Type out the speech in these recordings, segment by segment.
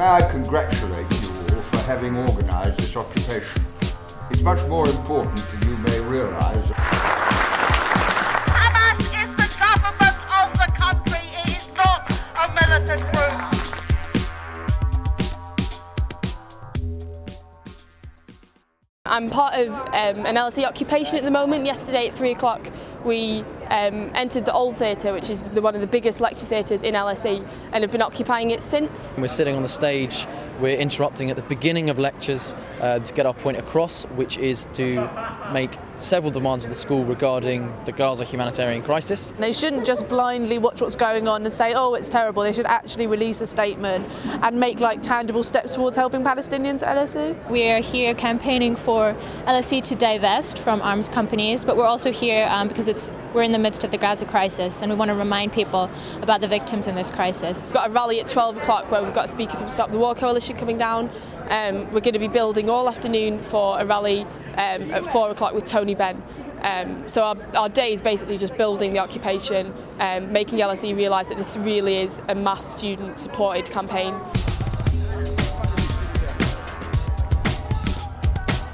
I congratulate you all for having organised this occupation. It's much more important than you may realise. Hamas is the government of the country. It is not a militant group. I'm part of an LSE occupation at the moment. Yesterday at 3 o'clock we entered the old theatre, which is one of the biggest lecture theatres in LSE, and have been occupying it since. We're sitting on the stage, we're interrupting at the beginning of lectures to get our point across, which is to make several demands of the school regarding the Gaza humanitarian crisis. They shouldn't just blindly watch what's going on and say, oh, it's terrible. They should actually release a statement and make tangible steps towards helping Palestinians at LSE. We are here campaigning for LSE to divest from arms companies, but we're also here because we're in the midst of the Gaza crisis, and we want to remind people about the victims in this crisis. We've got a rally at 12 o'clock where we've got a speaker from Stop the War Coalition coming down. We're going to be building all afternoon for a rally at 4 o'clock with Benn. So our day is basically just building the occupation, making LSE realise that this really is a mass student supported campaign.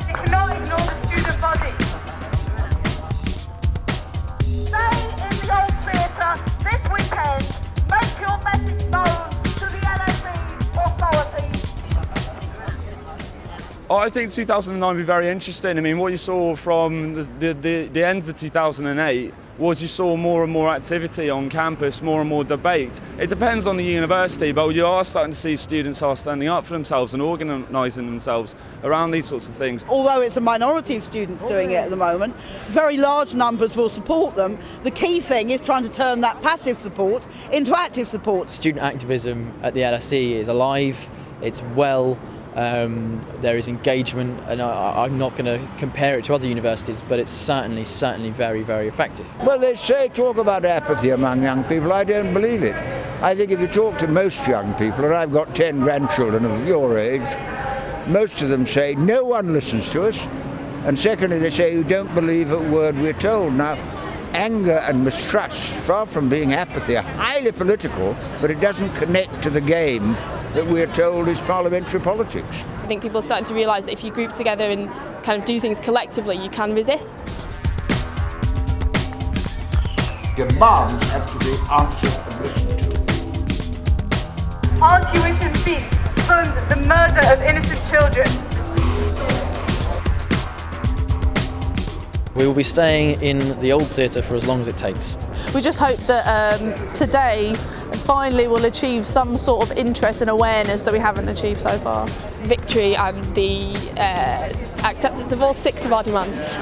You cannot ignore the student body. Stay in the old theatre this weekend. Make your message known to the LSE authorities. I think 2009 will be very interesting. I mean, what you saw from the ends of 2008 was you saw more and more activity on campus, more and more debate. It depends on the university, but you are starting to see students are standing up for themselves and organising themselves around these sorts of things. Although it's a minority of students doing it at the moment, very large numbers will support them. The key thing is trying to turn that passive support into active support. Student activism at the LSE is alive, it's well. There is engagement, and I'm not going to compare it to other universities, but it's certainly very, very effective. Well, they say talk about apathy among young people. I don't believe it. I think if you talk to most young people, and I've got 10 grandchildren of your age, most of them say no one listens to us, and secondly they say you don't believe a word we're told. Now, anger and mistrust, far from being apathy, are highly political, but it doesn't connect to the game that we're told is parliamentary politics. I think people are starting to realise that if you group together and kind of do things collectively, you can resist. Demands have to be answered and listened to. Our tuition fees fund the murder of innocent children. We will be staying in the old theatre for as long as it takes. We just hope that today finally will achieve some sort of interest and awareness that we haven't achieved so far. Victory and the acceptance of all 6 of our demands.